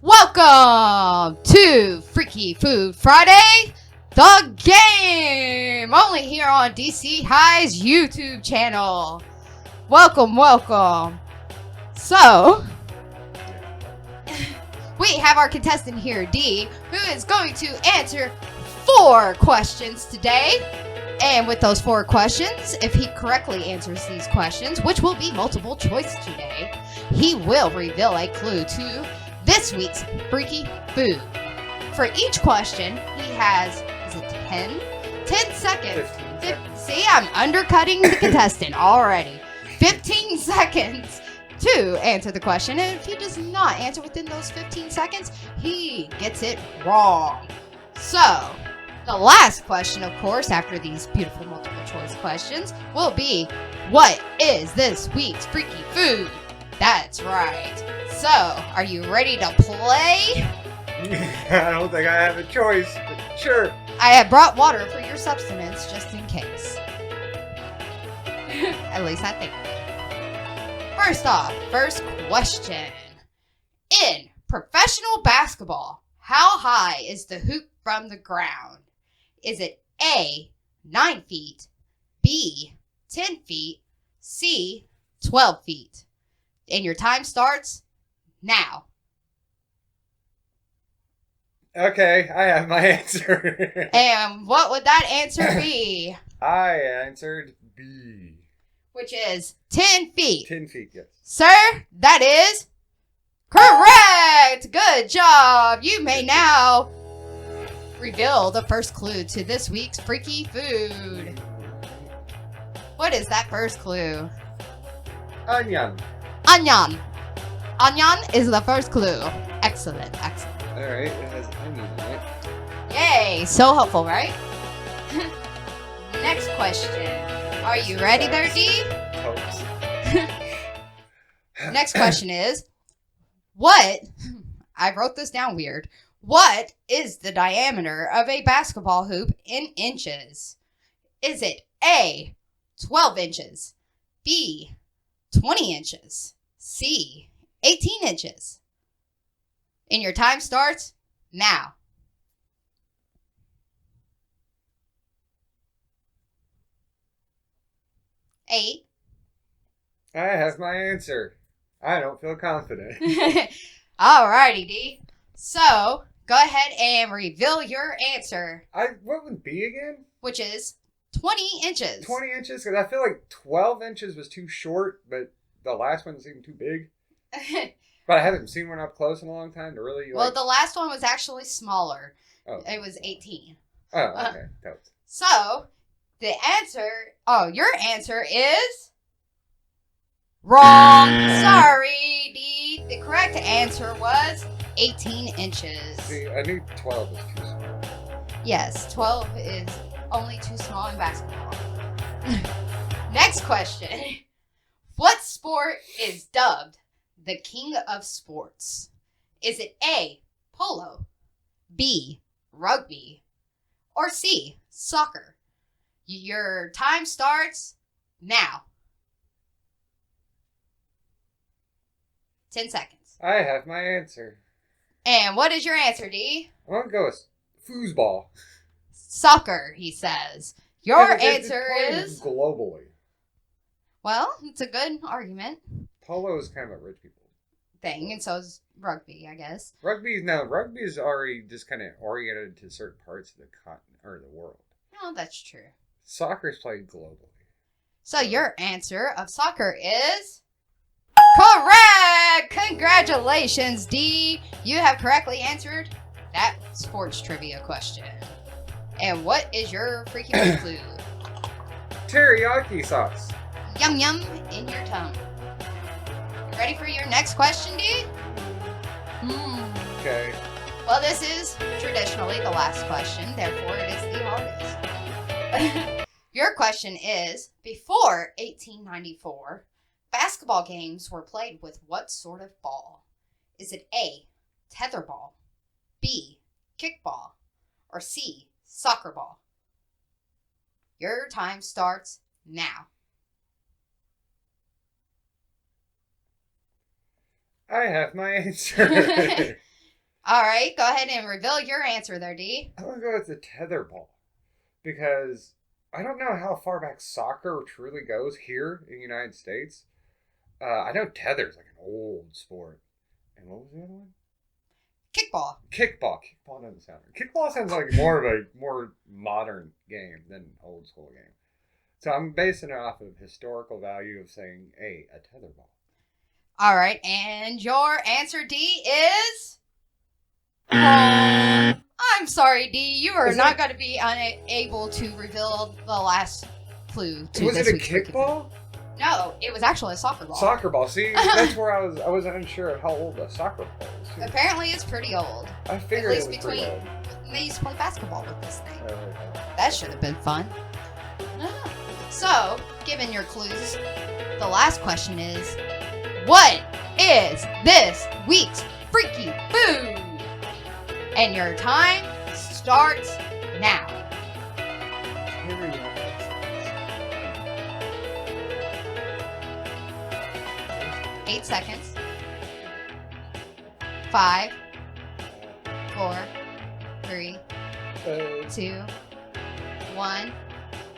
Welcome to Freaky Food Friday, the game! Only here on DC High's YouTube channel. Welcome. So, we have our contestant here, D, who is going to answer 4 questions today. And with those 4 questions, if he correctly answers these questions, which will be multiple choice today, he will reveal a clue to this week's Freaky Food. For each question, he has, is it 10? 10 seconds. 15. See, I'm undercutting the contestant already. 15 seconds to answer the question. And if he does not answer within those 15 seconds, he gets it wrong. So, the last question, of course, after these beautiful multiple choice questions, will be, what is this week's Freaky Food? That's right. So, are you ready to play? I don't think I have a choice, but sure. I have brought water for your substance just in case. At least I think. First off, first question. In professional basketball, how high is the hoop from the ground? Is it A, 9 feet, B, 10 feet, C, 12 feet? And your time starts now. Okay, I have my answer. And what would that answer be? I answered B. Which is 10 feet. 10 feet, yes. Sir, that is correct. Good job. You may now reveal the first clue to this week's Freaky Food. What is that first clue? Onion. Onion. Onion is the first clue. Excellent. Alright, it has onion in it. Yay. So helpful, right? Next question. Are you ready there, D? Toast. Next question is, what, I wrote this down weird, what is the diameter of a basketball hoop in inches? Is it A, 12 inches, B, 20 inches, C, 18 inches? And your time starts now. 8. I have my answer. I don't feel confident. Alrighty, D. So, go ahead and reveal your answer, What would B again? which is 20 inches. 20 inches? Because I feel like 12 inches was too short, but the last one seemed too big. But I haven't seen one up close in a long time to really Well, the last one was actually smaller. Oh. It was 18. Oh, okay. Totes. So, your answer is wrong. Sorry, D. The correct answer was 18 inches. See, I knew 12 was too small. Yes, 12 is only too small in basketball. Next question. What sport is dubbed the king of sports? Is it A, polo, B, rugby, or C, soccer? Your time starts now. 10 seconds. I have my answer. And what is your answer, D? I'm going to go with foosball. Soccer, he says. Your It's answer played is... globally. Well, it's a good argument Polo is kind of a rich people thing, and so is rugby, I guess. Rugby is already just kind of oriented to certain parts of the continent or the world. No, that's true. Soccer is played globally. So your answer of soccer is correct! Congratulations, D! You have correctly answered that sports trivia question. And what is your freaky clue? Teriyaki sauce. Yum yum in your tongue. Ready for your next question, D? Okay. Well, this is traditionally the last question, therefore it is the hardest. Your question is, before 1894, basketball games were played with what sort of ball? Is it A, tetherball, B, kickball, or C, soccer ball? Your time starts now. I have my answer. All right, go ahead and reveal your answer there, D. I'm going to go with the tetherball. Because I don't know how far back soccer truly goes here in the United States. I know tether's like an old sport. And what was the other one? Kickball. Kickball. Kickball doesn't sound right. Kickball sounds like more of a more modern game than an old school game. So I'm basing it off of historical value of saying, a tetherball. All right, and your answer, D, is wrong. I'm sorry, D. You are not going to be unable to reveal the last clue to Was this it a week's Freaky kickball? Food. No, it was actually a soccer ball. Soccer ball. See, that's where I was unsure of how old a soccer ball is. Too. Apparently, it's pretty old. I figured At least it was pretty old. They used to play basketball with this thing. Oh, okay. That should have been fun. So, given your clues, the last question is, what is this week's freaky food? And your time starts now. 8 seconds. 5, 4, 3, 2, 1.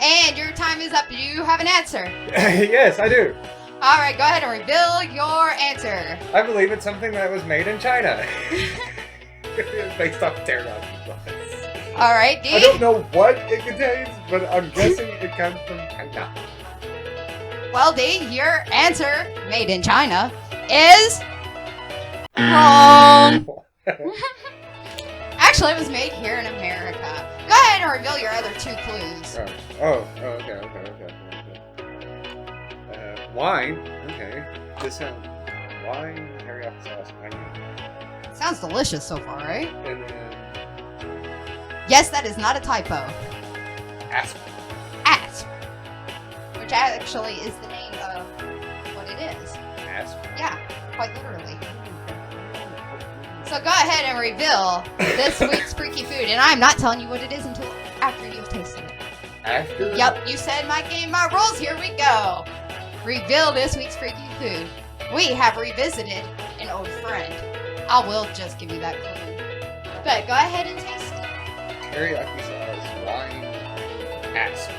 And your time is up. Do you have an answer? Yes, I do. All right, go ahead and reveal your answer. I believe it's something that was made in China. It's based off teriyaki sauce. All right, D. I don't know what it contains, but I'm guessing it comes from China. Well, D, your answer, made in China, is wrong. Actually, it was made here in America. Go ahead and reveal your other 2 clues. Okay. Wine. Okay. This sounds wine, teriyaki sauce, onion. Sounds delicious so far, right? And then Yes, that is not a typo. asp. Asp. Which actually is the name of what it is. Asp. Yeah, quite literally. So go ahead and reveal this week's freaky food. And I'm not telling you what it is until after you've tasted it. After? Yep, you said my game, my rules. Here we go. Reveal this week's freaky food. We have revisited an old friend. I will just give you that clue. But go ahead and taste it. Teriyaki sauce, wine, asp.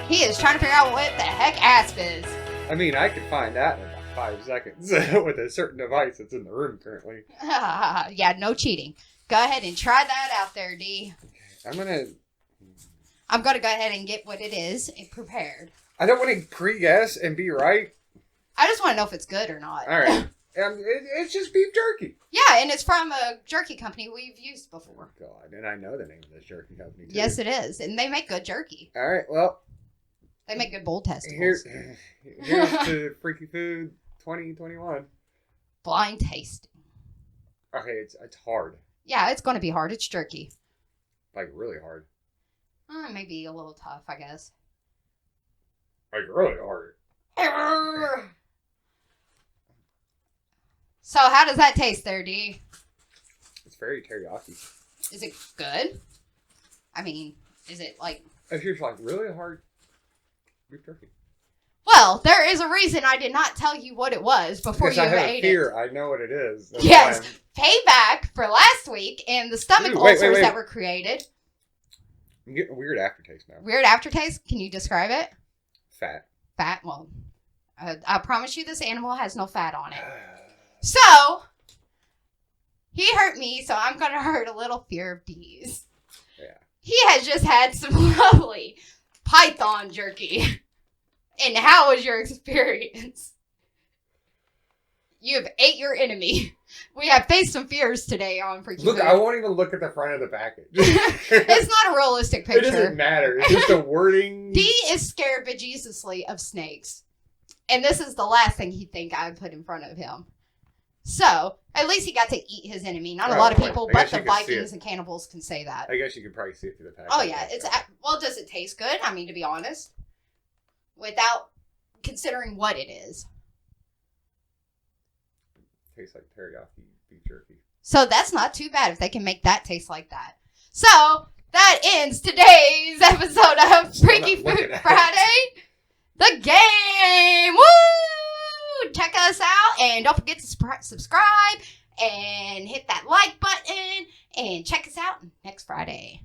He is trying to figure out what the heck asp is. I mean, I could find that in about 5 seconds with a certain device that's in the room currently. Yeah, no cheating. Go ahead and try that out there, D. Okay, I'm going to go ahead and get what it is and prepared. I don't want to pre-guess and be right. I just want to know if it's good or not. All right. It's just beef jerky. Yeah, and it's from a jerky company we've used before. Oh, God, and I know the name of this jerky company, too. Yes, it is. And they make good jerky. All right, well. They make good bull testicles. Here's to Freaky Food 2021. Blind tasting. Okay, it's hard. Yeah, it's going to be hard. It's jerky. Like, really hard. Maybe a little tough, I guess. Like, really hard. So, how does that taste there, D? It's very teriyaki. Is it good? I mean, is it like... It's just like really hard beef jerky. Well, there is a reason I did not tell you what it was before you ate it. I know what it is. That's yes, payback for last week and the stomach ulcers that were created. I'm getting a weird aftertaste now. Weird aftertaste? Can you describe it? Fat. Fat? Well, I promise you this animal has no fat on it. So, he hurt me, so I'm going to hurt a little fear of D's. Yeah. He has just had some lovely Python jerky. And how was your experience? You have ate your enemy. We have faced some fears today on Freaky Look, Food. I won't even look at the front of the package. It's not a realistic picture. It doesn't matter. It's just a wording. D is scared bejesusly of snakes. And this is the last thing he'd think I would put in front of him. So, at least he got to eat his enemy. Not a lot of people, but the Vikings and cannibals can say that. I guess you could probably see it through the package. Oh, yeah. Well, does it taste good? I mean, to be honest. Without considering what it is. Tastes like teriyaki beef jerky. So that's not too bad if they can make that taste like that. So that ends today's episode of Freaky Food Friday. The game! Woo! Check us out and don't forget to subscribe and hit that like button. And check us out next Friday.